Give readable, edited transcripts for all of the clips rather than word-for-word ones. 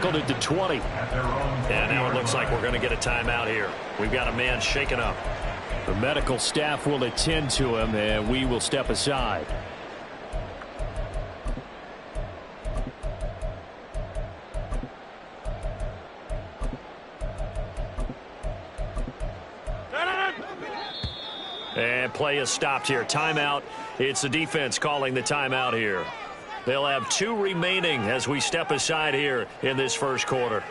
tackled at the 20. And now it looks like we're going to get a timeout here. We've got a man shaken up. The medical staff will attend to him, and we will step aside. And play is stopped here. Timeout. It's the defense calling the timeout here. They'll have 2 remaining as we step aside here in this first quarter.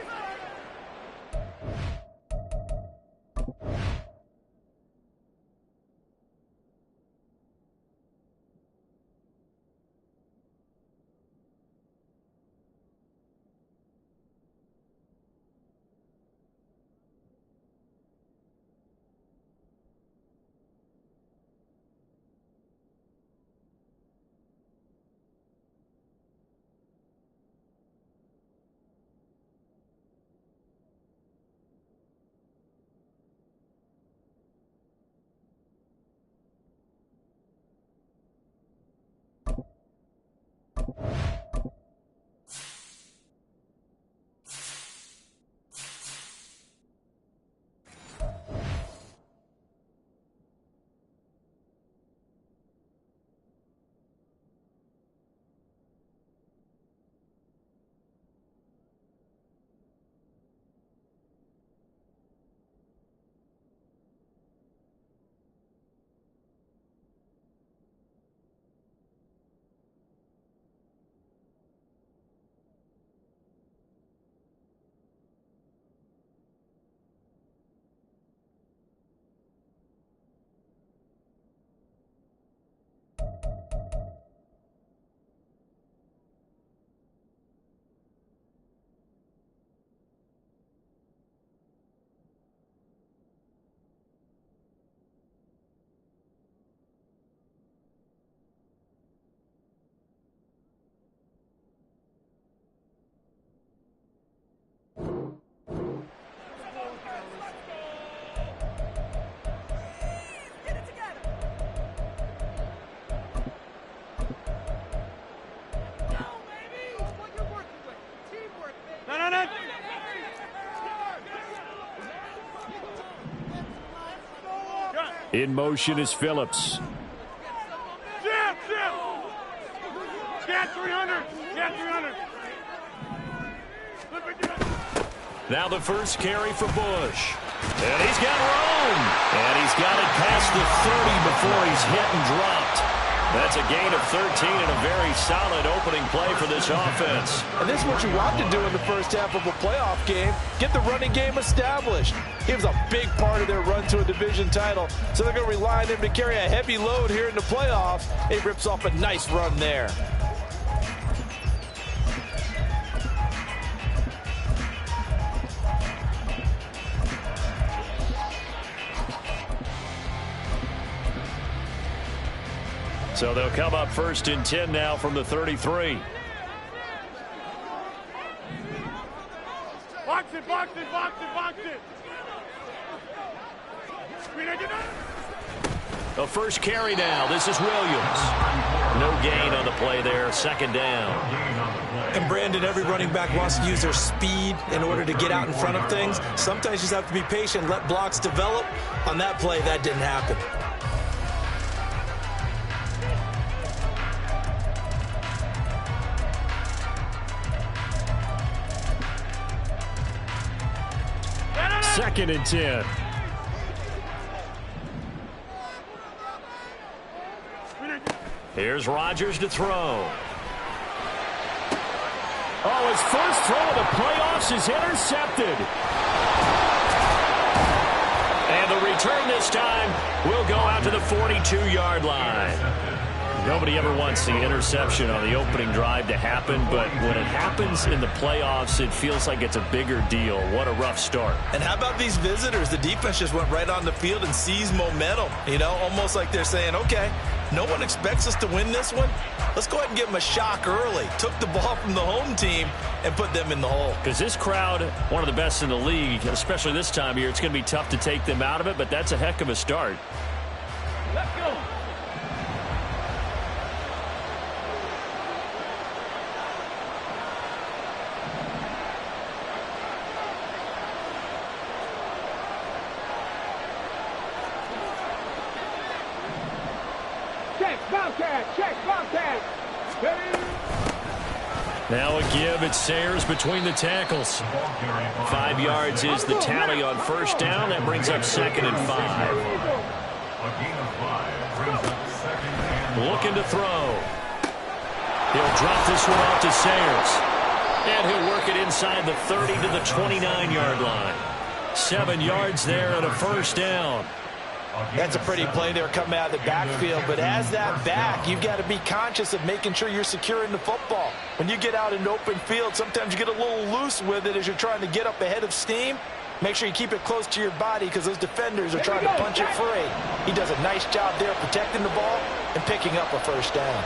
In motion is Phillips. Get 300. Get 300. Now the first carry for Bush. And he's got room. And he's got it past the 30 before he's hit and dropped. That's a gain of 13 and a very solid opening play for this offense. And this is what you want to do in the first half of a playoff game. Get the running game established. He was a big part of their run to a division title. So they're going to rely on him to carry a heavy load here in the playoffs. He rips off a nice run there. So they'll come up first and 10 now from the 33. Box it, box it, box it, box it. The first carry now. This is Williams. No gain on the play there. Second down. And Brandon, every running back wants to use their speed in order to get out in front of things. Sometimes you just have to be patient, let blocks develop. On that play, that didn't happen. Second and 10. Here's Rodgers to throw. Oh, his first throw of the playoffs is intercepted. And the return this time will go out to the 42-yard line. Nobody ever wants the interception on the opening drive to happen, but when it happens in the playoffs, it feels like it's a bigger deal. What a rough start. And how about these visitors? The defense just went right on the field and seized momentum. You know, almost like they're saying, okay, no one expects us to win this one. Let's go ahead and give them a shock early. Took the ball from the home team and put them in the hole. Because this crowd, one of the best in the league, especially this time of year, it's going to be tough to take them out of it, but that's a heck of a start. Let's go. Check, Bobcat. Check, Bobcat. Now a give. It's Sayers between the tackles. 5 yards is the tally on first down. That brings up 2nd and 5. Looking to throw. He'll drop this one off to Sayers. And he'll work it inside the 30 to the 29-yard line. 7 yards there and a first down. That's a pretty play there coming out of the backfield, but as that back, you've got to be conscious of making sure you're securing the football. When you get out in open field, sometimes you get a little loose with it as you're trying to get up ahead of steam. Make sure you keep it close to your body because those defenders are trying to punch it free. He does a nice job there protecting the ball and picking up a first down.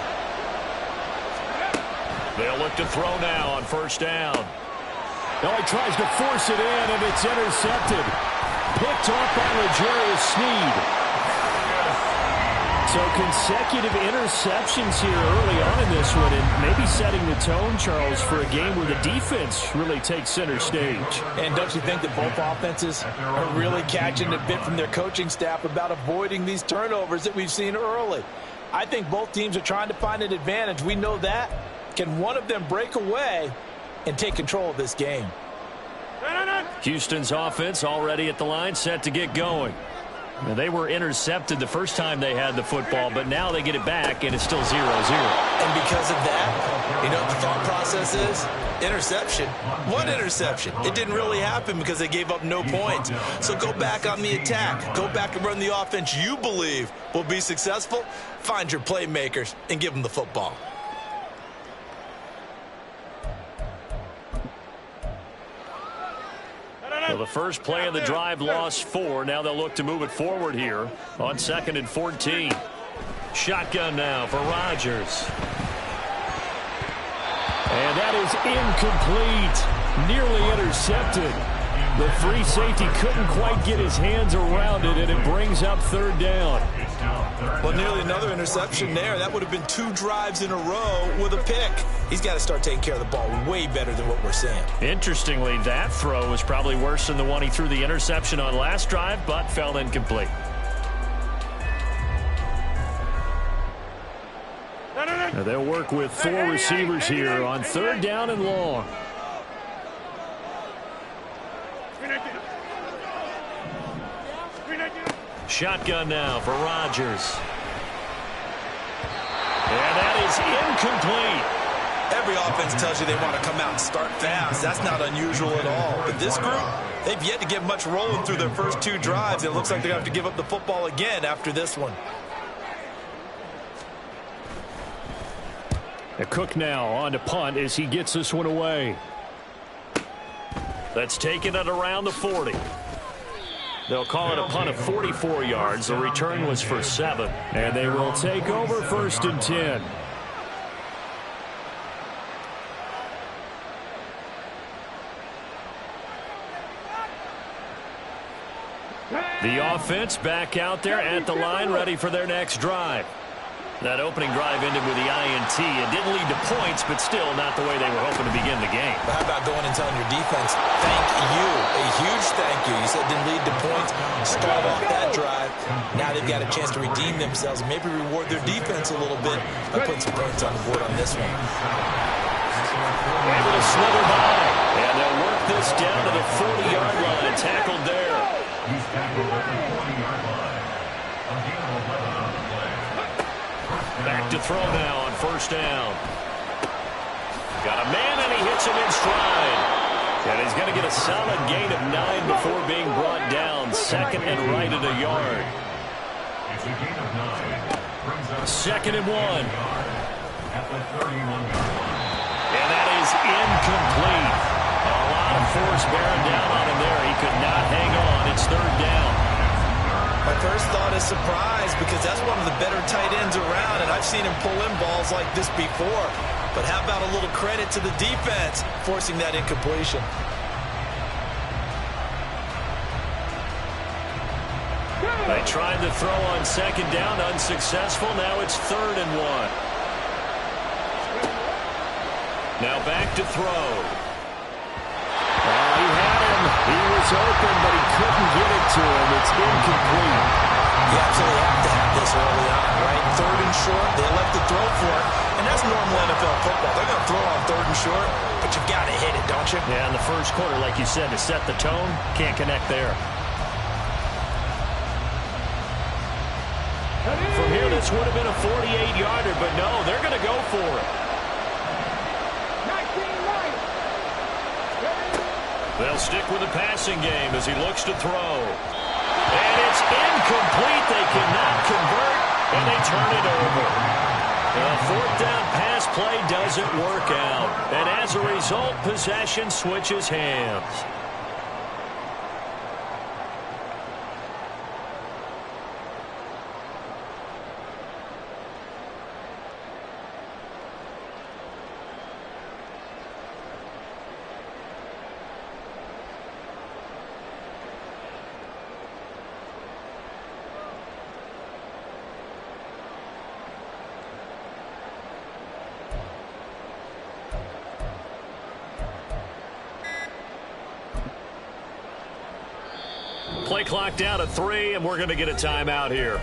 They'll look to throw now on first down. Now he tries to force it in, and it's intercepted. Picked off by L'Jarius Sneed. So consecutive interceptions here early on in this one, and maybe setting the tone, Charles, for a game where the defense really takes center stage. And don't you think that both offenses are really catching a bit from their coaching staff about avoiding these turnovers that we've seen early? I think both teams are trying to find an advantage. We know that. Can one of them break away and take control of this game? Houston's offense already at the line, set to get going. Now, they were intercepted the first time they had the football, but now they get it back, and it's still 0-0. And because of that, you know what the thought process is? Interception. What interception? It didn't really happen because they gave up no points. So go back on the attack. Go back and run the offense you believe will be successful. Find your playmakers and give them the football. So the first play of the drive lost 4. Now they'll look to move it forward here on 2nd and 14. Shotgun now for Rodgers. And that is incomplete. Nearly intercepted. The free safety couldn't quite get his hands around it, and it brings up 3rd down. Well, nearly another interception there. That would have been 2 drives in a row with a pick. He's got to start taking care of the ball way better than what we're seeing. Interestingly, that throw was probably worse than the one he threw the interception on last drive, but fell incomplete. Now they'll work with 4 receivers here on 3rd down and long. Shotgun now for Rodgers. And that is incomplete. Every offense tells you they want to come out and start fast. That's not unusual at all. But this group, they've yet to get much rolling through their first 2 drives. It looks like they're going to have to give up the football again after this one. A Cook now on to punt as he gets this one away. That's taken it around the 40. They'll call it a punt of 44 yards. The return was for 7. And they will take over 1st and 10. The offense back out there at the line, ready for their next drive. That opening drive ended with the INT. It didn't lead to points, but still not the way they were hoping to begin the game. But how about going and telling your defense, thank you, a huge thank you. You said it didn't lead to points. Start off that drive. Now they've got a chance to redeem themselves and maybe reward their defense a little bit by putting some points on the board on this one. Able to slither by. And they'll work this down to the 40-yard line. Tackled there. He's tackled at the 40-yard line. A gain of 11 on the play. Back to throw now on first down. Got a man, and he hits him in stride. And he's going to get a solid gain of 9 before being brought down. 2nd and right at a yard. It's a gain of 9. 2nd and 1. At the 31-yard line. And that is incomplete. A lot of force bearing down on him there. He could not hang on. It's 3rd down. My first thought is surprise because that's one of the better tight ends around, and I've seen him pull in balls like this before. But how about a little credit to the defense forcing that incompletion? They tried to throw on 2nd down, unsuccessful. Now it's 3rd and 1. Now back to throw. He had him. He was open, but he couldn't get it to him. It's incomplete. You absolutely have to have this early on, right? Third and short, they elect to throw for it, and that's normal NFL football. They're going to throw on third and short, but you've got to hit it, don't you? Yeah, in the first quarter, like you said, to set the tone, can't connect there. From here, this would have been a 48-yarder, but no, they're going to go for it. They'll stick with the passing game as he looks to throw. And it's incomplete. They cannot convert, and they turn it over. The fourth down pass play doesn't work out. And as a result, possession switches hands. Play clock down to 3, and we're going to get a timeout here.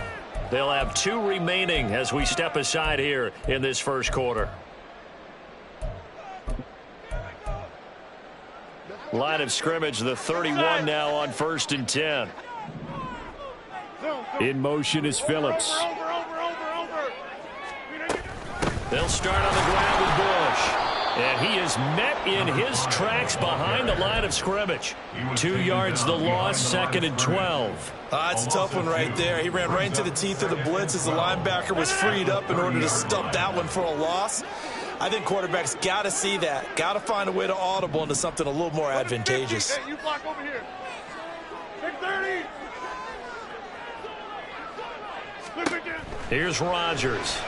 They'll have 2 remaining as we step aside here in this first quarter. Line of scrimmage, the 31 now on 1st and 10. In motion is Phillips. They'll start on the ground with Bush. And he is met in his tracks behind the line of scrimmage. 2 yards the loss, 2nd and 12. It's a tough one right there. He ran right into the teeth of the blitz as the linebacker was freed up in order to stop that one for a loss. I think quarterbacks got to see that. Got to find a way to audible into something a little more advantageous. Hey, you block over here. 630. Here's Rodgers.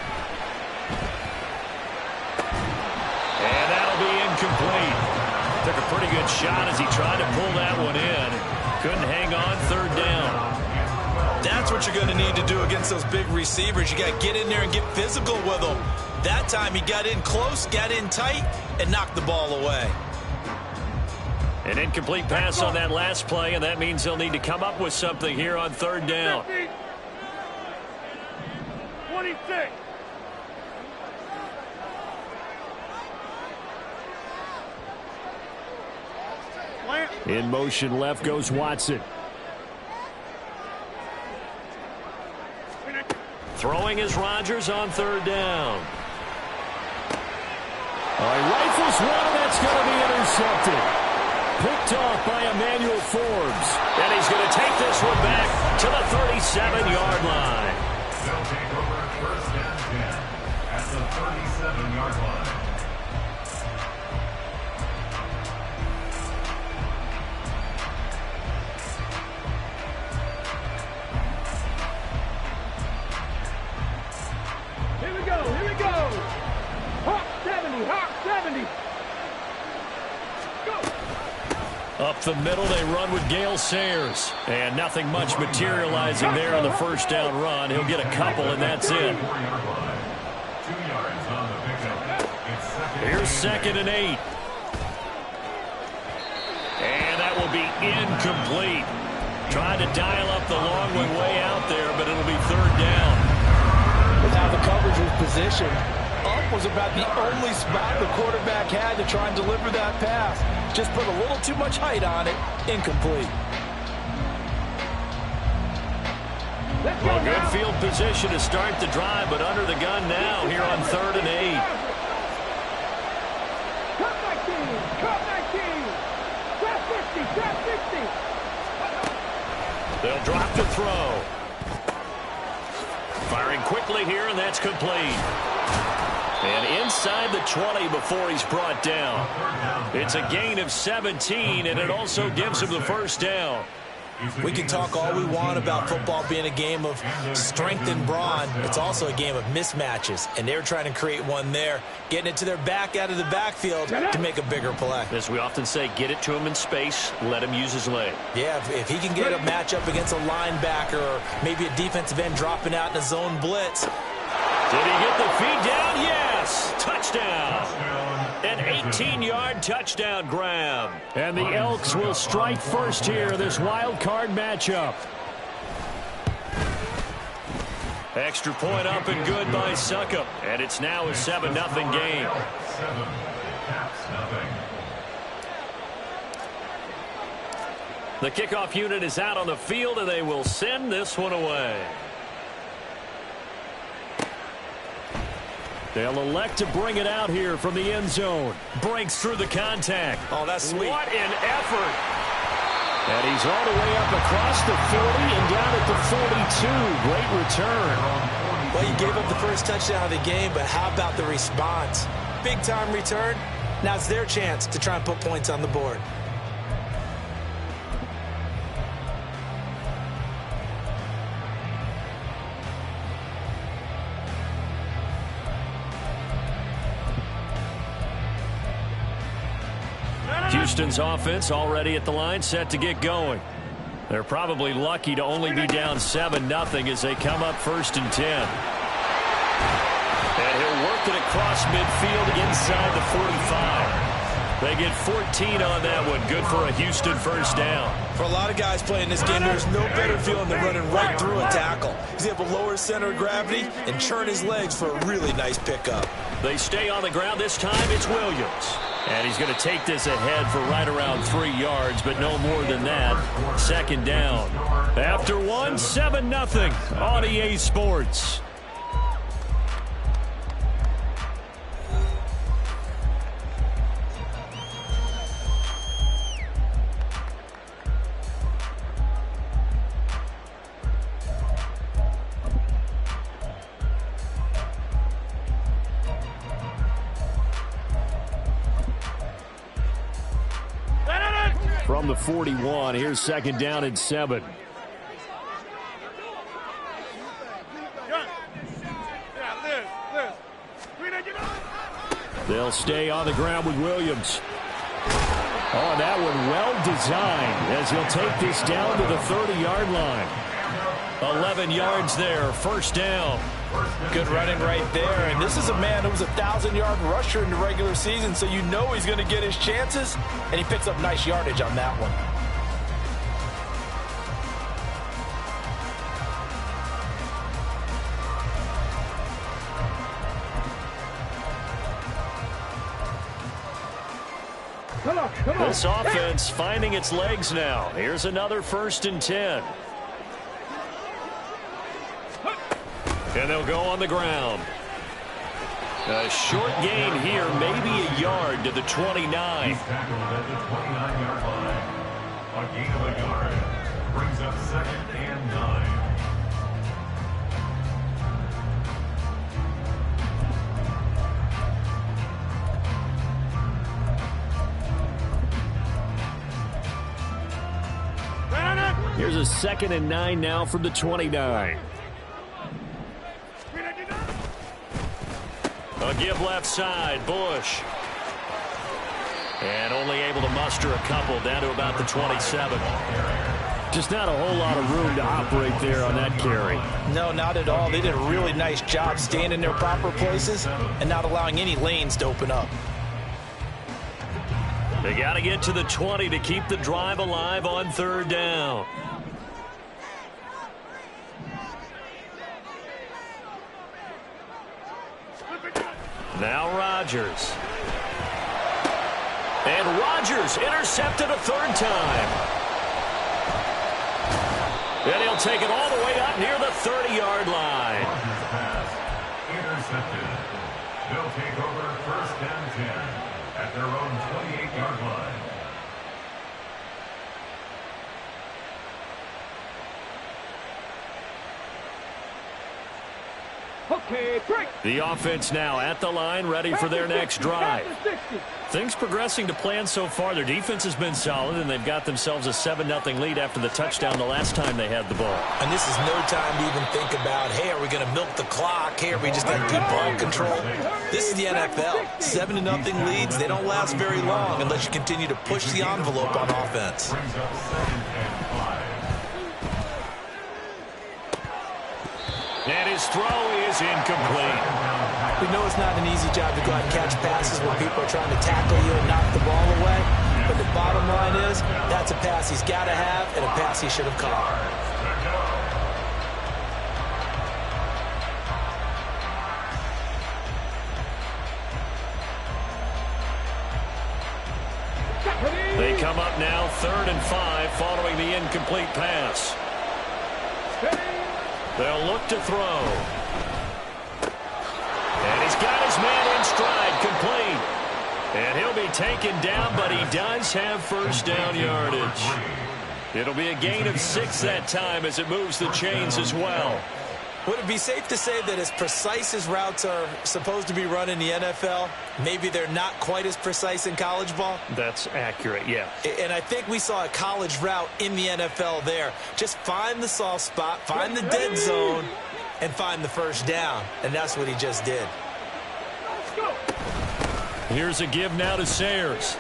And that'll be incomplete. Took a pretty good shot as he tried to pull that one in. Couldn't hang on, 3rd down. That's what you're going to need to do against those big receivers. You got to get in there and get physical with them. That time he got in close, got in tight, and knocked the ball away. An incomplete pass on that last play, and that means they'll need to come up with something here on 3rd down. 26. In motion left goes Watson. Throwing is Rodgers on 3rd down. He rifles one, and that's going to be intercepted. Picked off by Emmanuel Forbes. And he's going to take this one back to the 37-yard line. They'll take over 1st and 10 at the 37-yard line. Here we go. Hawk 70. Go. Up the middle, they run with Gale Sayers. And nothing much materializing there on the first down run. He'll get a couple, and that's it. 2 yards on the pickup. Here's 2nd and 8. And that will be incomplete. Tried to dial up the long way out there, but it'll be 3rd down. Now the coverage was positioned. Up was about the only spot the quarterback had to try and deliver that pass. Just put a little too much height on it. Incomplete. Well, good field position to start the drive, but under the gun now here on 3rd and 8. Cut 19. Trap 50. They'll drop to throw. Firing quickly here, and that's complete. And inside the 20 before he's brought down. It's a gain of 17, and it also gives him the first down. We can talk all we want about football being a game of strength and brawn. It's also a game of mismatches, and they're trying to create one there, getting it to their back out of the backfield to make a bigger play. As we often say, get it to him in space, let him use his leg. Yeah, if he can get a matchup against a linebacker or maybe a defensive end dropping out in a zone blitz. Did he get the feed down? Yes! Touchdown! An 18-yard touchdown grab. And the Elks will strike first here, this wild card matchup. Extra point up and good by Succop. And it's now a 7-0 game. 7, Caps nothing. The kickoff unit is out on the field, and they will send this one away. They'll elect to bring it out here from the end zone. Breaks through the contact. Oh, that's sweet. What an effort. And he's all the way up across the 40 and down at the 42. Great return. Well, you gave up the first touchdown of the game, but how about the response? Big-time return. Now it's their chance to try and put points on the board. Houston's offense already at the line, set to get going. They're probably lucky to only be down 7-0 as they come up 1st and 10. And he'll work it across midfield inside the 45. They get 14 on that one. Good for a Houston first down. For a lot of guys playing this game, there's no better feeling than running right through a tackle. He's able to lower his center of gravity and churn his legs for a really nice pickup. They stay on the ground. This time it's Williams. And he's going to take this ahead for right around 3 yards, but no more than that. 2nd down. After one, 7-0 on EA Sports. From the 41, here's 2nd down and 7. They'll stay on the ground with Williams. Oh, that one well designed as he'll take this down to the 30-yard line. 11 yards there, 1st down. Good running right there. And this is a man who was a 1,000-yard rusher in the regular season, so you know he's going to get his chances, and he picks up nice yardage on that one. This offense finding its legs now. Here's another 1st and 10. And they'll go on the ground. A short gain here, maybe a yard to the 29. He's tackled at the 29-yard line. A gain of a yard brings up 2nd and 9. Here's a 2nd and 9 now from the 29. A give left side, Bush. And only able to muster a couple down to about the 27. Just not a whole lot of room to operate there on that carry. No, not at all. They did a really nice job staying in their proper places and not allowing any lanes to open up. They got to get to the 20 to keep the drive alive on 3rd down. Now Rodgers. And Rodgers intercepted a 3rd time. And he'll take it all the way up near the 30-yard line. Rodgers pass intercepted. They'll take over 1st and 10 at their own 28-yard line. Okay, break. The offense now at the line, ready for their next drive. Things progressing to plan so far. Their defense has been solid, and they've got themselves a 7-0 lead after the touchdown the last time they had the ball. And this is no time to even think about, hey, are we going to milk the clock? Hey, are we just got good ball control? This is the NFL. 7-0 leads, they don't last very long unless you continue to push the envelope on offense. Brings up 2nd and 5. And his throw is incomplete. We know it's not an easy job to go out and catch passes where people are trying to tackle you and knock the ball away. But the bottom line is, that's a pass he's got to have and a pass he should have caught. come up now 3rd and 5 following the incomplete pass. They'll look to throw. And he's got his man in stride, complete. And he'll be taken down, but he does have first down yardage. It'll be a gain of 6 that time as it moves the chains as well. Would it be safe to say that as precise as routes are supposed to be run in the NFL, maybe they're not quite as precise in college ball? That's accurate, yeah. And I think we saw a college route in the NFL there. Just find the soft spot, find the dead zone, and find the first down. And that's what he just did. Here's a give now to Sayers.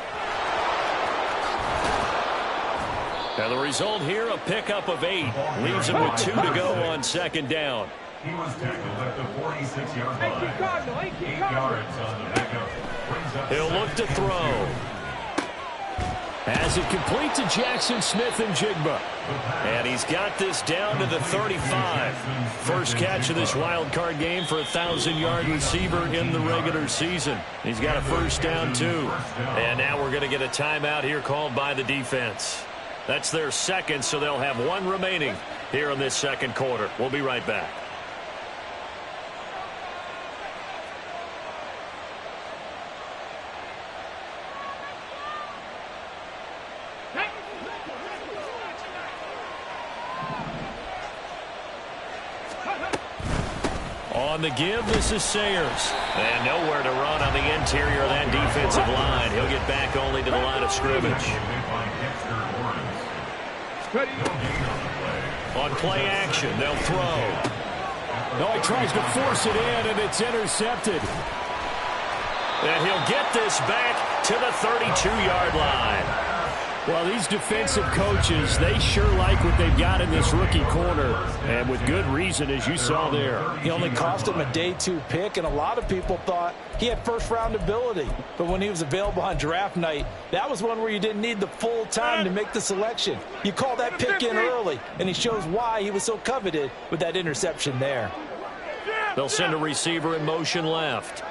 Now the result here, a pickup of 8. Leaves him with 2 to go on 2nd down. He was tackled at the 46-yard line. 8 yards on the pickup. He'll look to throw. As it complete to Jackson Smith and Jigba. And he's got this down to the 35. First catch of this wild card game for a 1,000-yard receiver in the regular season. He's got a first down, too. And now we're going to get a timeout here called by the defense. That's their second, so they'll have 1 remaining here in this second quarter. We'll be right back. On the give, this is Sayers. And nowhere to run on the interior of that defensive line. He'll get back only to the line of scrimmage. On play action, they'll throw. No, he tries to force it in, and it's intercepted. And he'll get this back to the 32-yard line. Well, these defensive coaches, they sure like what they've got in this rookie corner, and with good reason, as you saw there. He only cost him a day 2 pick, and a lot of people thought he had first-round ability. But when he was available on draft night, that was one where you didn't need the full time to make the selection. You call that pick in early, and he shows why he was so coveted with that interception there. They'll send a receiver in motion left.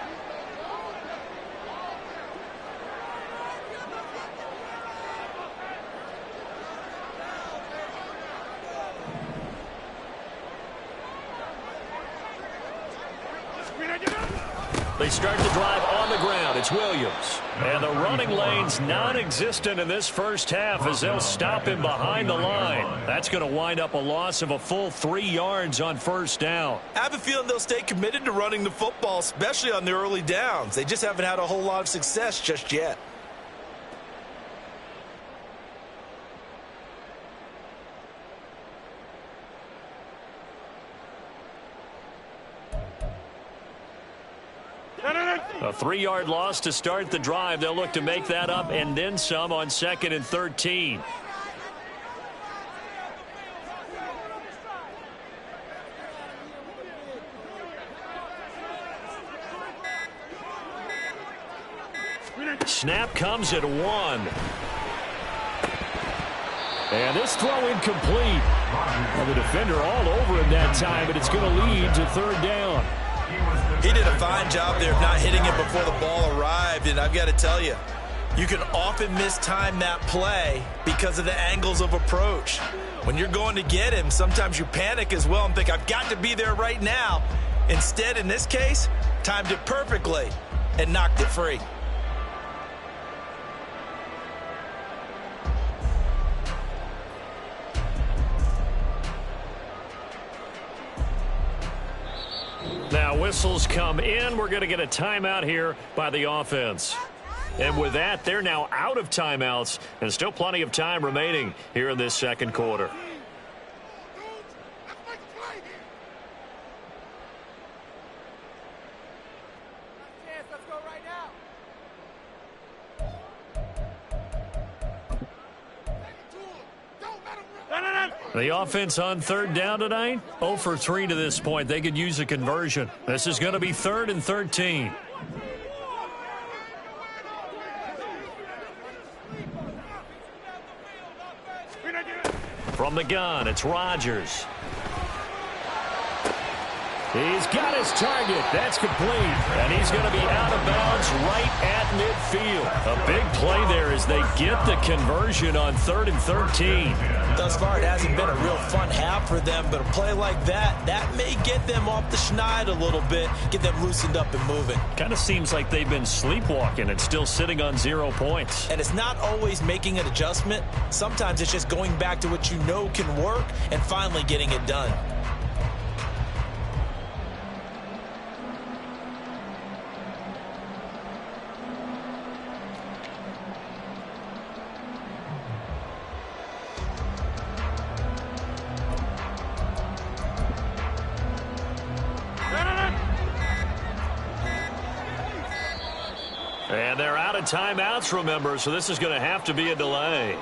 They start the drive on the ground. It's Williams. And the running lane's non-existent in this first half as they'll stop him behind the line. That's going to wind up a loss of a full 3 yards on first down. I have a feeling they'll stay committed to running the football, especially on the early downs. They just haven't had a whole lot of success just yet. A 3-yard loss to start the drive. They'll look to make that up and then some on 2nd and 13. Snap comes at 1. And this throw incomplete. Well, the defender all over him that time, but it's going to lead to 3rd down. He did a fine job there of not hitting it before the ball arrived, and I've got to tell you, you can often mistime that play because of the angles of approach. When you're going to get him, sometimes you panic as well and think, I've got to be there right now. Instead, in this case, timed it perfectly and knocked it free. Now whistles come in. We're going to get a timeout here by the offense. And with that, they're now out of timeouts and still plenty of time remaining here in this second quarter. The offense on 3rd down tonight, 0 for 3 to this point. They could use a conversion. This is going to be 3rd and 13. From the gun, it's Rodgers. He's got his target. That's complete. And he's going to be out of bounds right at midfield. A big play there as they get the conversion on 3rd and 13. Thus far, it hasn't been a real fun half for them, but a play like that may get them off the schneid a little bit, get them loosened up and moving. Kind of seems like they've been sleepwalking and still sitting on 0 points. And it's not always making an adjustment. Sometimes it's just going back to what you know can work and finally getting it done. And they're out of timeouts, remember, so this is going to have to be a delay.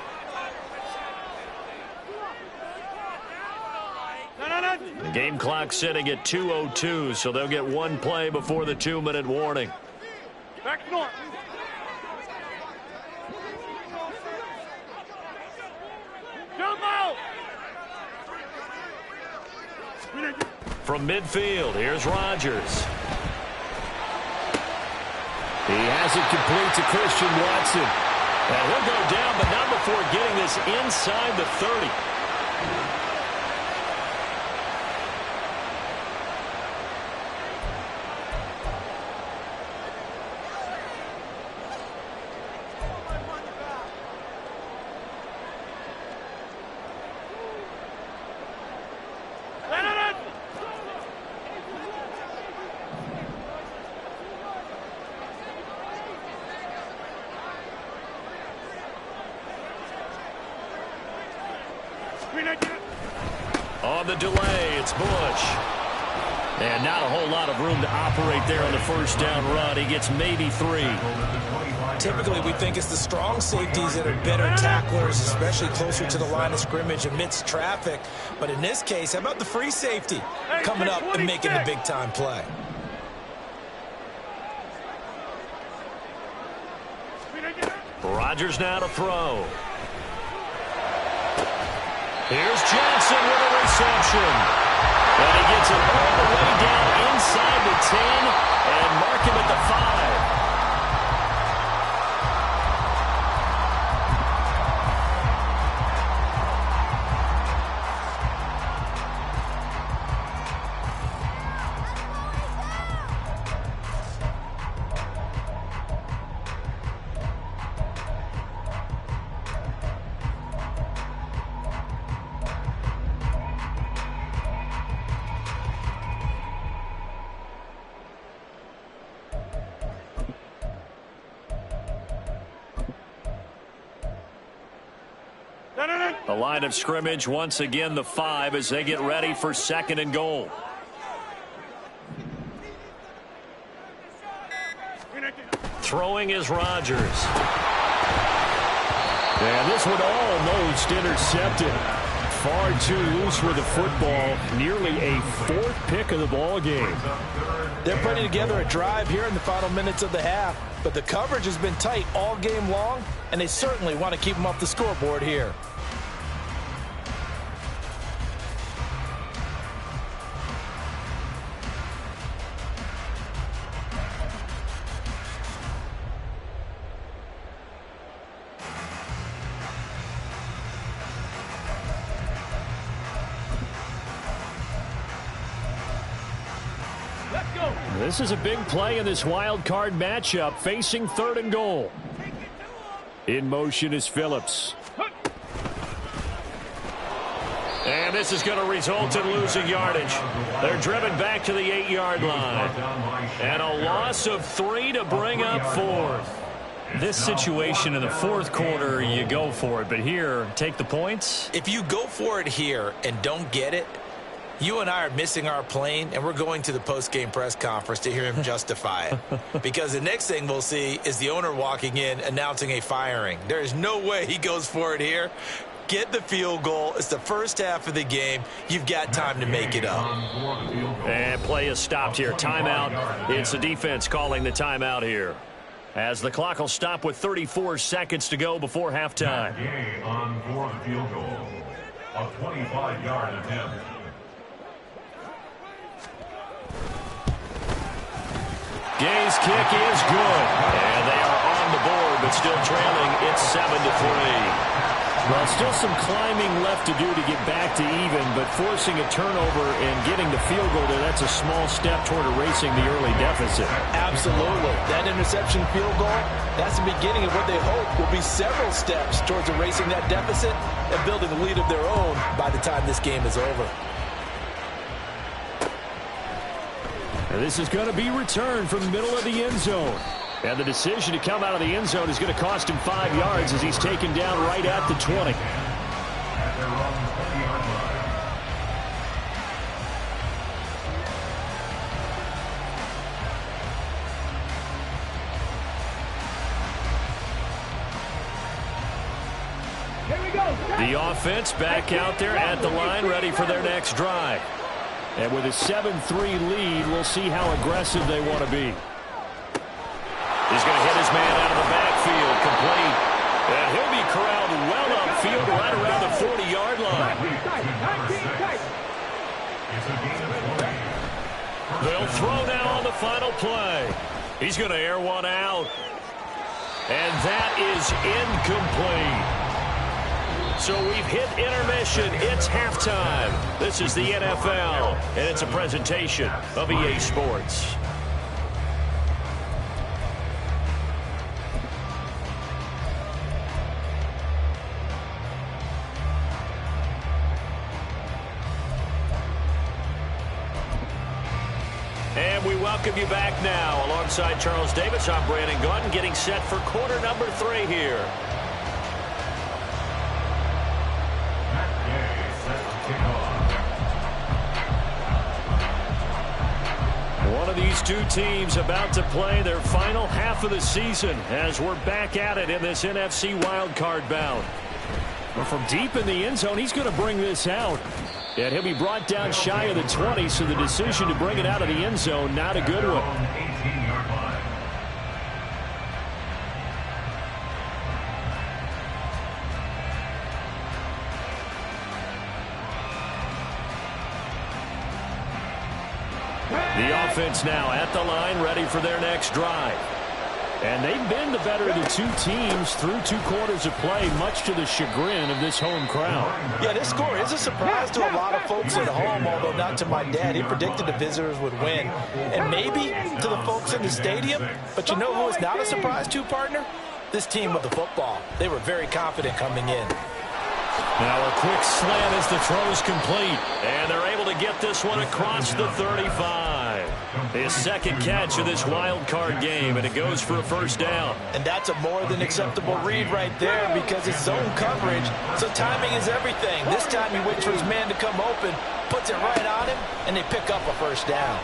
The game clock sitting at 2:02, so they'll get one play before the 2-minute warning. Back north. Jump out. From midfield, here's Rodgers. He has it complete to Christian Watson. And he'll go down, but not before getting this inside the 30. On the delay, it's Bush. And not a whole lot of room to operate there on the first down run. He gets maybe 3. Typically, we think it's the strong safeties that are better tacklers, especially closer to the line of scrimmage amidst traffic. But in this case, how about the free safety coming up and making a big-time play? Rodgers now to throw. Here's Johnson with a reception. And he gets it all the way down inside the 10 and mark him at the 5. The line of scrimmage, once again, the 5 as they get ready for 2nd and goal. Throwing is Rodgers. And this one almost intercepted. Far too loose with the football. Nearly a 4th pick of the ball game. They're putting together a drive here in the final minutes of the half, but the coverage has been tight all game long, and they certainly want to keep them off the scoreboard here. This is a big play in this wild card matchup, facing 3rd and goal. In motion is Phillips. And this is going to result in losing yardage. They're driven back to the 8-yard line. And a loss of 3 to bring up 4th. This situation in the 4th quarter, you go for it. But here, take the points. If you go for it here and don't get it, you and I are missing our plane, and we're going to the post-game press conference to hear him justify it. Because the next thing we'll see is the owner walking in announcing a firing. There is no way he goes for it here. Get the field goal. It's the first half of the game. You've got time to make it up. And play is stopped here. Timeout. It's the defense calling the timeout here, as the clock will stop with 34 seconds to go before halftime. Gay on 4th field goal. A 25-yard attempt. Gay's kick is good. And they are on the board, but still trailing. It's 7-3. Well, still some climbing left to do to get back to even, but forcing a turnover and getting the field goal there, that's a small step toward erasing the early deficit. Absolutely. That interception field goal, that's the beginning of what they hope will be several steps towards erasing that deficit and building a lead of their own by the time this game is over. And this is going to be returned from the middle of the end zone. And the decision to come out of the end zone is going to cost him 5 yards as he's taken down right at the 20. At their own 20-yard line. The offense back out there at the line, ready for their next drive. And with a 7-3 lead, we'll see how aggressive they want to be. He's going to hit his man out of the backfield, complete. And he'll be corralled well upfield right around the 40-yard line. They'll throw now on the final play. He's going to air one out. And that is incomplete. So we've hit intermission. It's halftime. This is the NFL, and it's a presentation of EA Sports. And we welcome you back now. Alongside Charles Davis, I'm Brandon Gaudin, getting set for quarter number 3 here. One of these two teams about to play their final half of the season as we're back at it in this NFC wildcard bout. Well, from deep in the end zone, he's going to bring this out. And he'll be brought down shy of the 20, so the decision to bring it out of the end zone, not a good one. 18-yard line. The offense now at the line, ready for their next drive. And they've been the better of the two teams through 2 quarters of play, much to the chagrin of this home crowd. Yeah, this score is a surprise to a lot of folks at home, although not to my dad. He predicted the visitors would win. And maybe to the folks in the stadium. But you know who is not a surprise to, partner? This team with the football. They were very confident coming in. Now a quick slant as the throw's complete. And they're able to get this one across the 35. His second catch of this wild card game, and it goes for a first down. And that's a more than acceptable read right there because it's zone coverage, so timing is everything. This time he waits for his man to come open, puts it right on him, and they pick up a first down.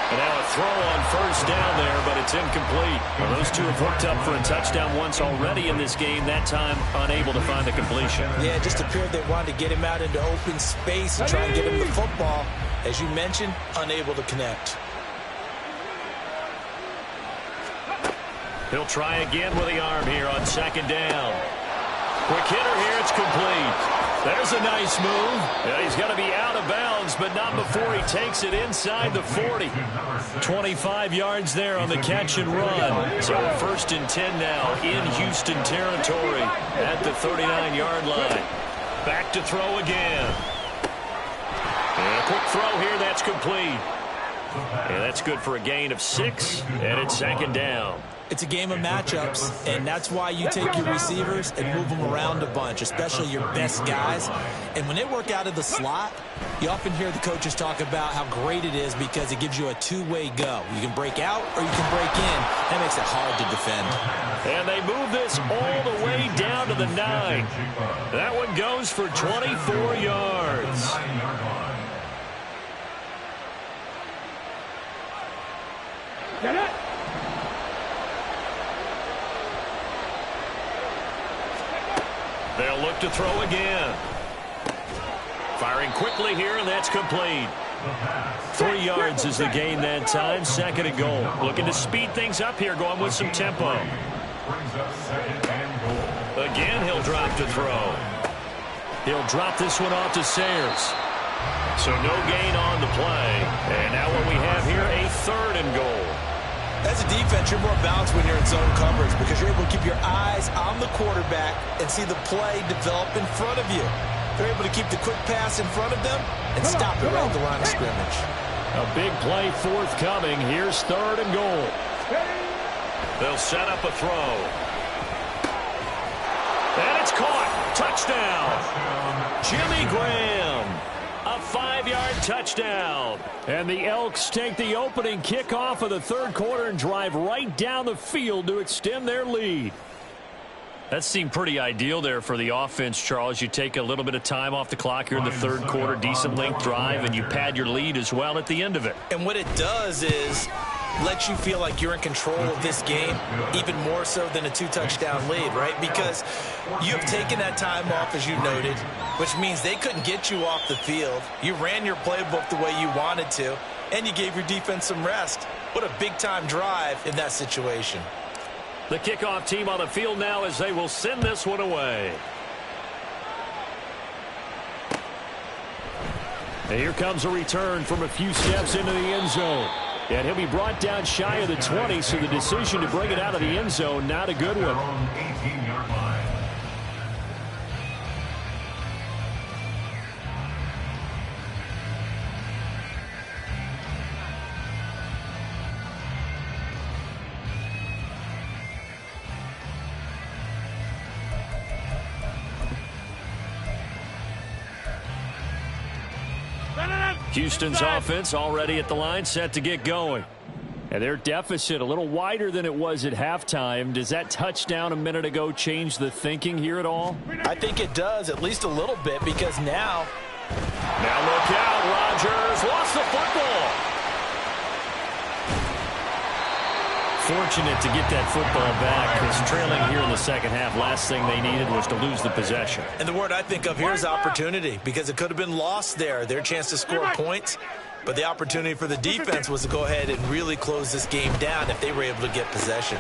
And now a throw on first down there, but it's incomplete. Well, those two have hooked up for a touchdown once already in this game, that time unable to find the completion. Yeah, it just appeared they wanted to get him out into open space and try and get him the football. As you mentioned, unable to connect. He'll try again with the arm here on second down. Quick hitter here, it's complete. There's a nice move. Yeah, he's going to be out of bounds, but not before he takes it inside the 40. 25 yards there on the catch and run. So first and 10 now in Houston territory at the 39-yard line. Back to throw again. And a quick throw here, that's complete. And that's good for a gain of 6, and it's second down. It's a game of matchups, and that's why you take your receivers and move them around a bunch, especially your best guys. And when they work out of the slot, you often hear the coaches talk about how great it is because it gives you a two-way go. You can break out or you can break in. That makes it hard to defend. And they move this all the way down to the 9. That one goes for 24 yards. Get it! They'll look to throw again. Firing quickly here, and that's complete. 3 yards is the gain that time. Second and goal. Looking to speed things up here, going with some tempo. Again, he'll drop to throw. He'll drop this one off to Sayers. So no gain on the play. And now what we have here, a 3rd and goal. As a defense, you're more balanced when you're in zone coverage because you're able to keep your eyes on the quarterback and see the play develop in front of you. They're able to keep the quick pass in front of them and stop it right at the line of scrimmage. A big play forthcoming. Here's 3rd and goal. They'll set up a throw. And it's caught. Touchdown. Jimmy Graham. A 5-yard touchdown. And the Elks take the opening kickoff of the 3rd quarter and drive right down the field to extend their lead. That seemed pretty ideal there for the offense, Charles. You take a little bit of time off the clock here in the 3rd quarter, decent length drive, and you pad your lead as well at the end of it. And what it does is let you feel like you're in control of this game, even more so than a 2-touchdown lead, right? Because you've taken that time off, as you noted, which means they couldn't get you off the field. You ran your playbook the way you wanted to, and you gave your defense some rest. What a big-time drive in that situation. The kickoff team on the field now as they will send this one away. And here comes a return from a few steps into the end zone. And he'll be brought down shy of the 20, so the decision to bring it out of the end zone, not a good one. 18-yard line. Houston's offense already at the line, set to get going. And their deficit a little wider than it was at halftime. Does that touchdown a minute ago change the thinking here at all? I think it does, at least a little bit, because now look out, Rodgers lost the football. Fortunate to get that football back, because trailing here in the second half, last thing they needed was to lose the possession. And the word I think of here is opportunity, because it could have been lost there. Their chance to score points, but the opportunity for the defense was to go ahead and really close this game down if they were able to get possession.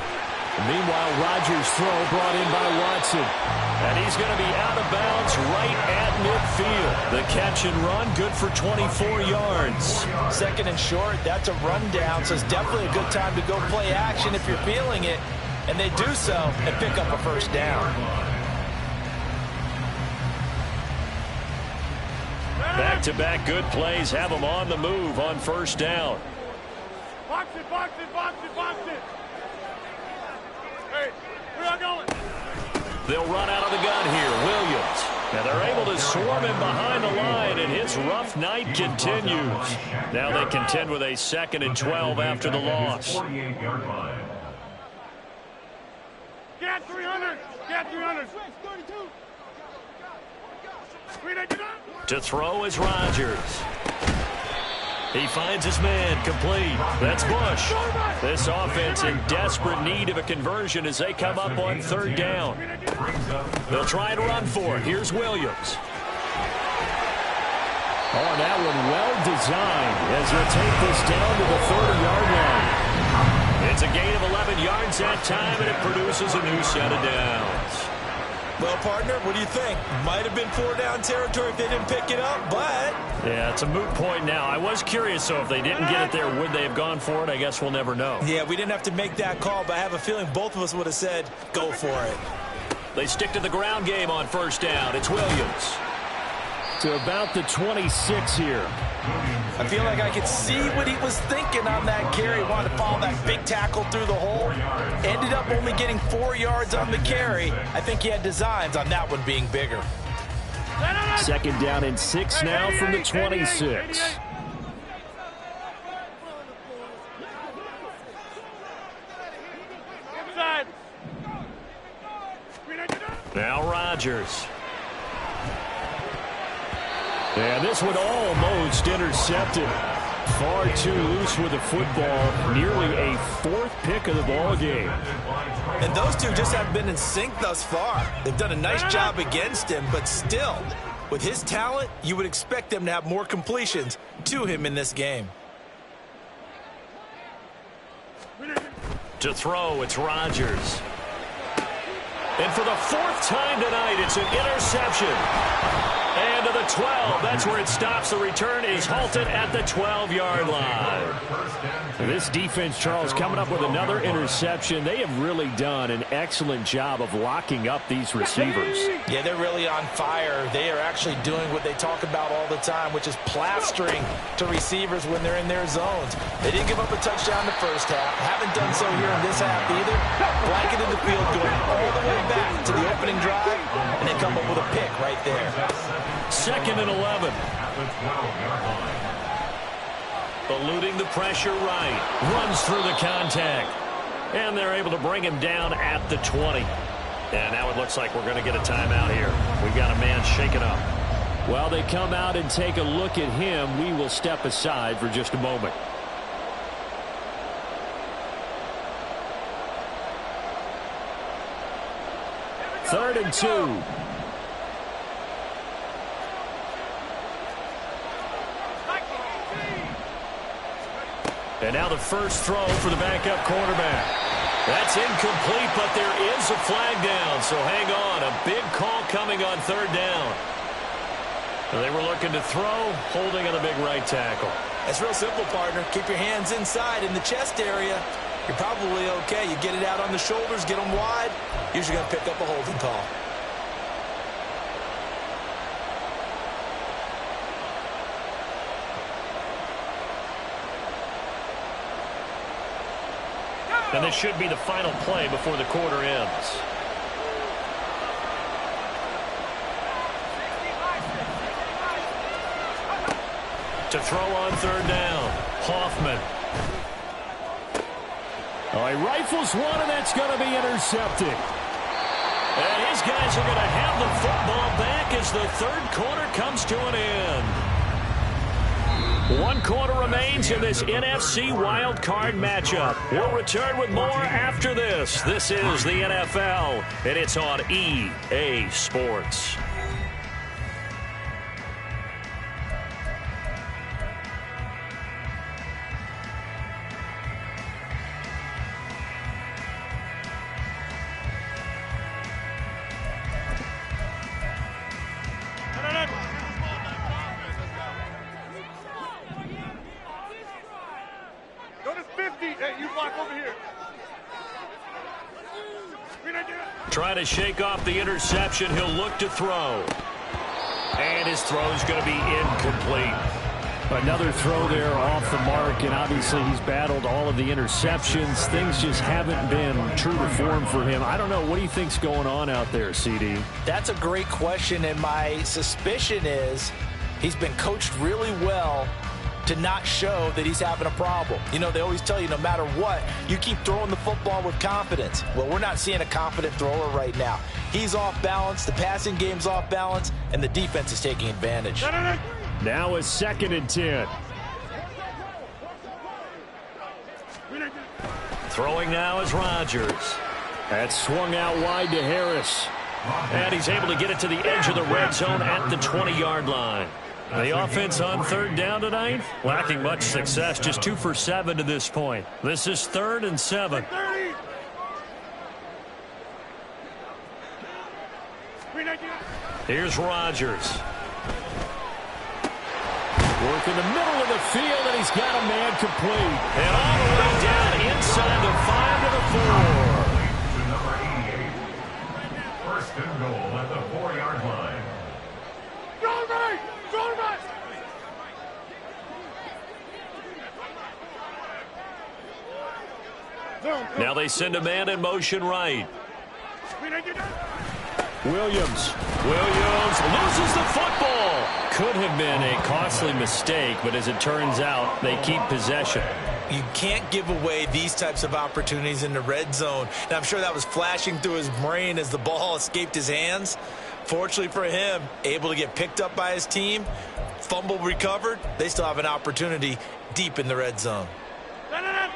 Meanwhile, Rodgers' throw brought in by Watson. And he's going to be out of bounds right at midfield. The catch and run, good for 24 yards. 2nd and short, that's a rundown, so it's definitely a good time to go play action if you're feeling it. And they do so and pick up a 1st down. Back-to-back good plays have them on the move on 1st down. Box it, box it, box it, box it. Hey, we are going. They'll run out of the gun here. Williams. And they're able to swarm him behind the line, and his rough night continues. Now they contend with a 2nd and 12 after the loss. 48-yard line. Get 300. Get 300. 32. To throw is Rodgers. He finds his man, complete. That's Bush. This offense in desperate need of a conversion as they come up on 3rd down. They'll try and run for it. Here's Williams. Oh, that one well designed as they'll take this down to the 30-yard line. It's a gain of 11 yards that time, and it produces a new set of downs. Well, partner, what do you think? Might have been 4-down territory if they didn't pick it up, but... Yeah, it's a moot point now. I was curious, so if they didn't get it there, would they have gone for it? I guess we'll never know. Yeah, we didn't have to make that call, but I have a feeling both of us would have said, go for it. They stick to the ground game on 1st down. It's Williams. To about the 26 here. I feel like I could see what he was thinking on that carry. Wanted to follow that big tackle through the hole. Ended up only getting 4 yards on the carry. I think he had designs on that one being bigger. 2nd down and 6 now from the 26. Now Rodgers. And this one almost intercepted. Far too loose with the football. Nearly a 4th pick of the ball game. And those two just haven't been in sync thus far. They've done a nice job against him, but still, with his talent, you would expect them to have more completions to him in this game. To throw, it's Rodgers. And for the 4th time tonight, it's an interception. And to the 12. That's where it stops. The return is halted at the 12-yard line. This defense, Charles, coming up with another interception. They have really done an excellent job of locking up these receivers. Yeah, they're really on fire. They are actually doing what they talk about all the time, which is plastering to receivers when they're in their zones. They didn't give up a touchdown in the first half. Haven't done so here in this half either. Blanketed the field, going all the way back to the opening drive, and they come up with a pick right there. 2nd and 11. Eluding the pressure right. Runs through the contact. And they're able to bring him down at the 20. And now it looks like we're going to get a timeout here. We've got a man shaken up. While they come out and take a look at him, we will step aside for just a moment. Third and 2. And now the first throw for the backup quarterback. That's incomplete, but there is a flag down. So hang on. A big call coming on 3rd down. They were looking to throw, holding on the big right tackle. It's real simple, partner. Keep your hands inside in the chest area. You're probably okay. You get it out on the shoulders, get them wide. Usually going to pick up a holding call. And this should be the final play before the quarter ends. To throw on 3rd down, Hoffman. Oh, he rifles one, and that's going to be intercepted. And his guys are going to have the football back as the 3rd quarter comes to an end. 1 quarter remains in this NFC Wild Card matchup. We'll return with more after this. This is the NFL, and it's on EA Sports. Trying to shake off the interception. He'll look to throw. And his throw's going to be incomplete. Another throw there off the mark, and obviously he's battled all of the interceptions. Things just haven't been true to form for him. I don't know. What do you think's going on out there, CD? That's a great question, and my suspicion is he's been coached really well to not show that he's having a problem. You know, they always tell you no matter what, you keep throwing the football with confidence. Well, we're not seeing a confident thrower right now. He's off balance, the passing game's off balance, and the defense is taking advantage. Now a 2nd and 10. Throwing now is Rodgers. That's swung out wide to Harris. And he's able to get it to the edge of the red zone at the 20-yard line. The offense on 3rd down tonight, lacking much success, just 2 for 7 to this point. This is 3rd and 7. Here's Rodgers. Work in the middle of the field, and he's got a man complete. And all the way down inside the 5 to the 4. To number 88. 1st and goal at the 4-yard line. Now they send a man in motion right. Williams loses the football. Could have been a costly mistake, but as it turns out, they keep possession. You can't give away these types of opportunities in the red zone. And I'm sure that was flashing through his brain as the ball escaped his hands. Fortunately for him, able to get picked up by his team, fumble recovered. They still have an opportunity deep in the red zone.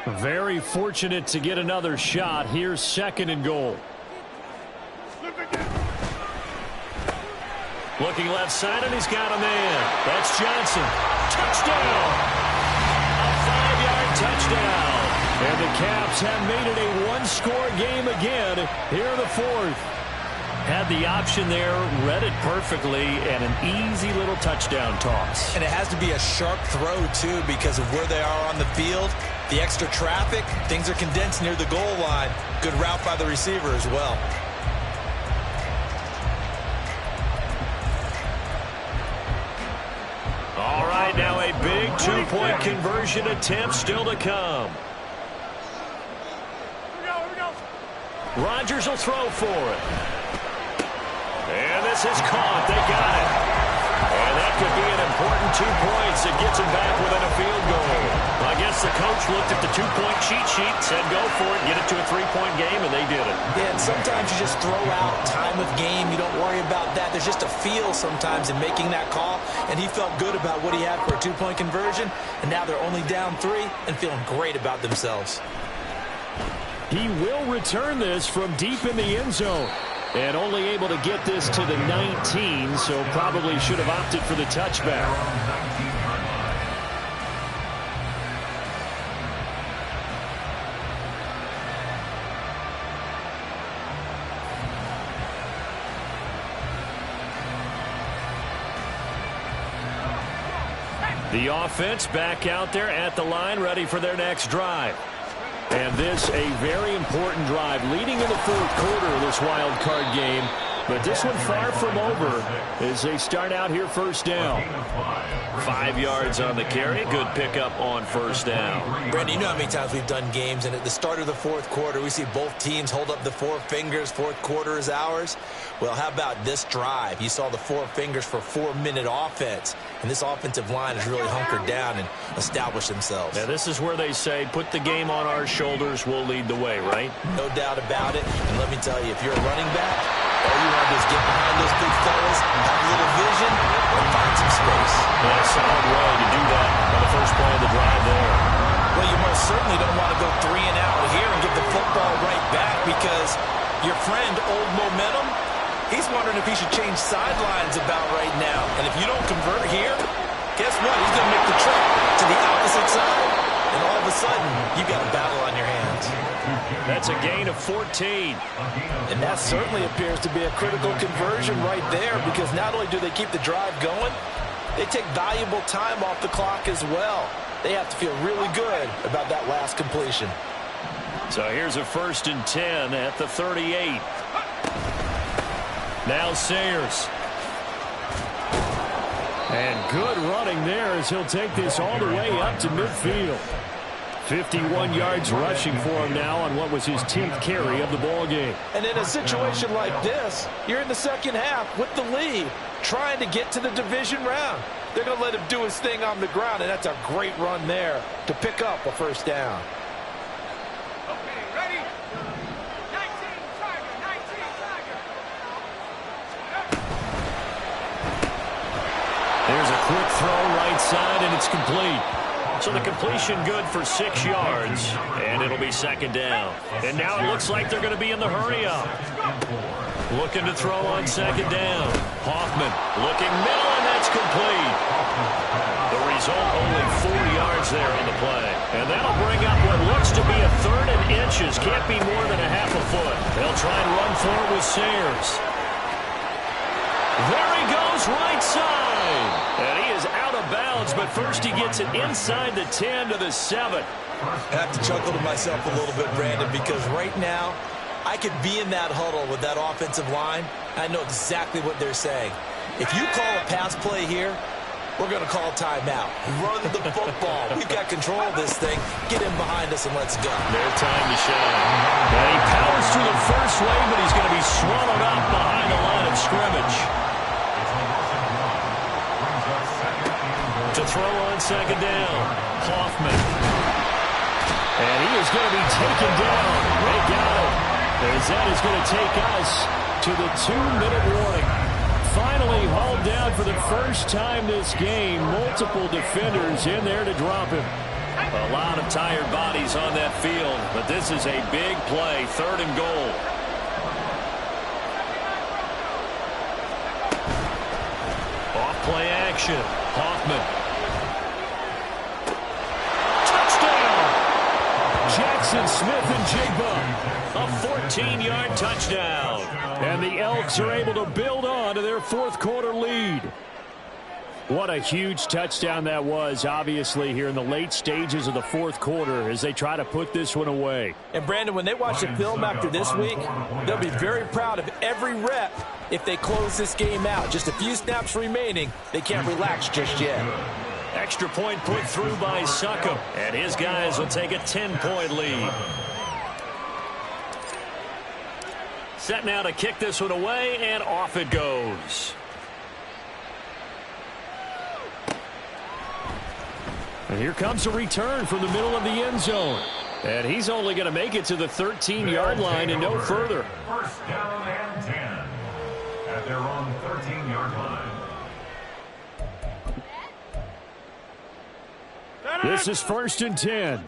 very fortunate to get another shot. Here's 2nd and goal. Looking left side, and he's got a man. That's Johnson. Touchdown! A 5-yard touchdown. And the Caps have made it a one-score game again here in the 4th. Had the option there, read it perfectly, and an easy little touchdown toss. And it has to be a sharp throw, too, because of where they are on the field. The extra traffic, things are condensed near the goal line. Good route by the receiver as well. All right, now a big two-point conversion attempt still to come. Here we go. Rodgers will throw for it. And this is caught. They got it. And that could be an important 2 points. It gets them back within a field goal. I guess the coach looked at the two-point cheat sheet, said go for it, get it to a three-point game, and they did it. Yeah, and sometimes you just throw out time of game. You don't worry about that. There's just a feel sometimes in making that call, and he felt good about what he had for a two-point conversion, and now they're only down 3 and feeling great about themselves. He will return this from deep in the end zone. And only able to get this to the 19, so probably should have opted for the touchback. The offense back out there at the line, ready for their next drive. And this a very important drive leading in the fourth quarter of this wild card game. But this one far from over as they start out here first down. 5 yards on the carry. Good pickup on first down. Brandon, you know how many times we've done games, and at the start of the fourth quarter, we see both teams hold up the 4 fingers. Fourth quarter is ours. Well, how about this drive? You saw the 4 fingers for 4-minute offense, and this offensive line has really hunkered down and established themselves. Now, this is where they say, put the game on our shoulders, we'll lead the way, right? No doubt about it. And let me tell you, if you're a running back, all you want to do is get behind those big fellas, have a little vision, and find some space. Yeah, a solid way to do that on the first play of the drive there. Well, you most certainly don't want to go 3 and out here and give the football right back because your friend, Old Momentum, he's wondering if he should change sidelines about right now. And if you don't convert here, guess what? He's going to make the trip to the opposite side, and all of a sudden, you've got a battle on your hands. That's a gain of 14. And that certainly appears to be a critical conversion right there because not only do they keep the drive going, they take valuable time off the clock as well. They have to feel really good about that last completion. So here's a 1st and 10 at the 38. Now Sayers. And good running there as he'll take this all the way up to midfield. 51 yards rushing for him now on what was his 10th carry of the ball game. And in a situation like this, you're in the second half with the lead, trying to get to the division round. They're going to let him do his thing on the ground, and that's a great run there to pick up a first down. Okay, ready? 19, Tiger, 19, Tiger. There's a quick throw right side, and it's complete. So the completion good for 6 yards, and it'll be second down. And now it looks like they're going to be in the hurry-up. Looking to throw on second down. Hoffman looking middle, and that's complete. The result, only 4 yards there on the play. And that'll bring up what looks to be a 3rd and inches. Can't be more than a half a foot. They'll try and run for it with Sayers. There he goes, right side. And he is out of bounds, but first he gets it inside the 10 to the 7. I have to chuckle to myself a little bit, Brandon, because right now I could be in that huddle with that offensive line. I know exactly what they're saying. If you call a pass play here, we're going to call timeout. Run the football. We've got control of this thing. Get in behind us and let's go. Their time to shine. And he powers through the first wave, but he's going to be swallowed up behind the line of scrimmage. To throw on second down, Hoffman. And he is going to be taken down. They got him. As that is going to take us to the 2-minute warning. Finally hauled down for the first time this game. Multiple defenders in there to drop him. A lot of tired bodies on that field, but this is a big play, 3rd and goal. Off play action, Hoffman. Touchdown! Jackson Smith-Njigba, a 14-yard touchdown. And the Elks are able to build on to their fourth-quarter lead. What a huge touchdown that was, obviously, here in the late stages of the fourth quarter as they try to put this one away. And, Brandon, when they watch the film after this week, they'll be very proud of every rep if they close this game out. Just a few snaps remaining. They can't relax just yet. Extra point put through by Succop, and his guys will take a 10-point lead. Set now to kick this one away, and off it goes. And here comes a return from the middle of the end zone. And he's only going to make it to the 13-yard line and no further. First down and 10 at their own 13-yard line. This is 1st and 10.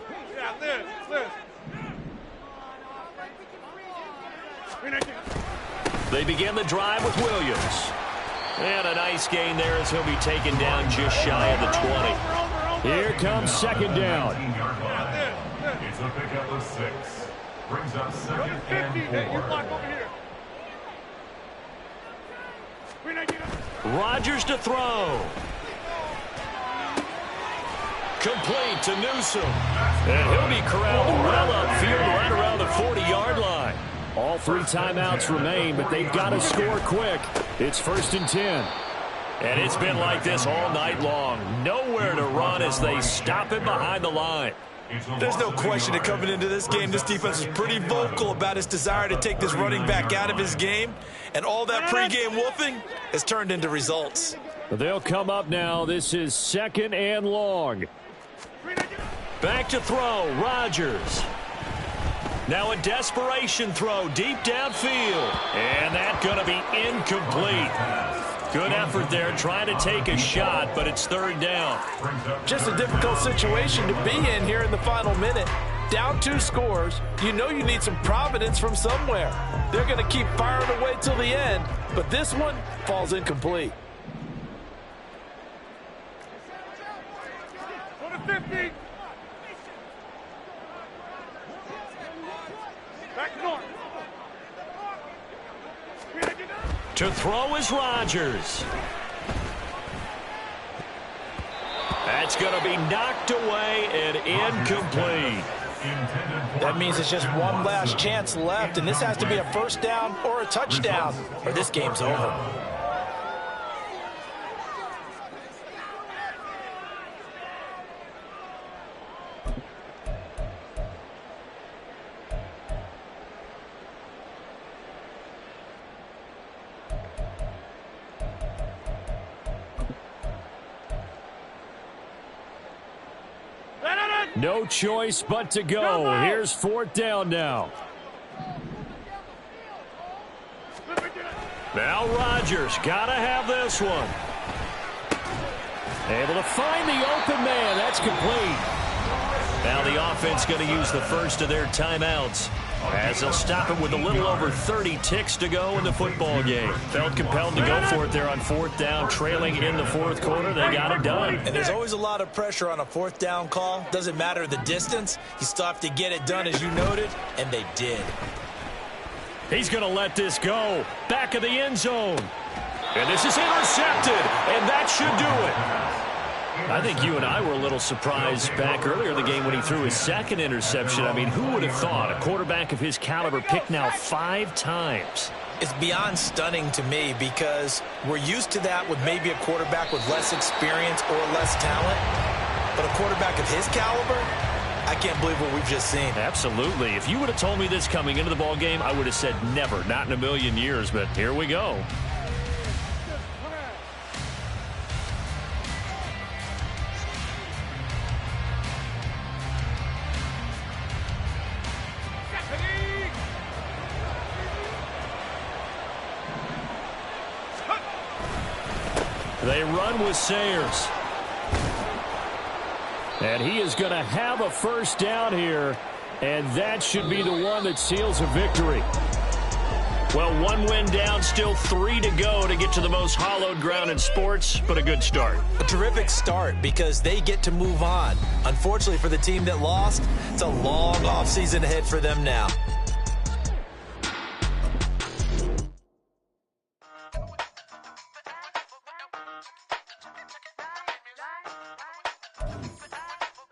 They begin the drive with Williams. And a nice gain there as he'll be taken down just shy of the 20. Here comes second down. It's a pickup of 6. Brings up second and 4. Rodgers to throw. Complete to Newsome. And he'll be corralled well upfield right around the 40-yard line. All 3 timeouts remain, but they've got to score quick. It's 1st and 10. And it's been like this all night long. Nowhere to run as they stop it behind the line. There's no question that coming into this game, this defense is pretty vocal about its desire to take this running back out of his game. And all that pregame wolfing has turned into results. They'll come up now. This is 2nd and long. Back to throw, Rodgers. Now a desperation throw deep downfield. And that's going to be incomplete. Good effort there trying to take a shot, but it's 3rd down. Just a difficult situation to be in here in the final minute. Down 2 scores, you know you need some providence from somewhere. They're going to keep firing away till the end, but this one falls incomplete. To throw is Rodgers. That's going to be knocked away and incomplete. That means it's just one last chance left, and this has to be a first down or a touchdown, or this game's over. No choice but to go. Here's 4th down now. Now Rodgers, gotta have this one. Able to find the open man. That's complete. Now the offense going to use the first of their timeouts as they'll stop it with a little over 30 ticks to go in the football game. Felt compelled to go for it there on 4th down, trailing in the 4th quarter. They got it done. And there's always a lot of pressure on a 4th down call. Doesn't matter the distance. You still have to get it done, as you noted, and they did. He's going to let this go. Back of the end zone. And this is intercepted, and that should do it. I think you and I were a little surprised back earlier in the game when he threw his 2nd interception. I mean, who would have thought a quarterback of his caliber picked now 5 times? It's beyond stunning to me because we're used to that with maybe a quarterback with less experience or less talent. But a quarterback of his caliber, I can't believe what we've just seen. Absolutely. If you would have told me this coming into the ball game, I would have said never, not in a million years. But here we go. They run with Sayers. And he is going to have a first down here, and that should be the one that seals a victory. Well, one win down, still 3 to go to get to the most hallowed ground in sports, but a good start. A terrific start because they get to move on. Unfortunately for the team that lost, it's a long offseason ahead for them now.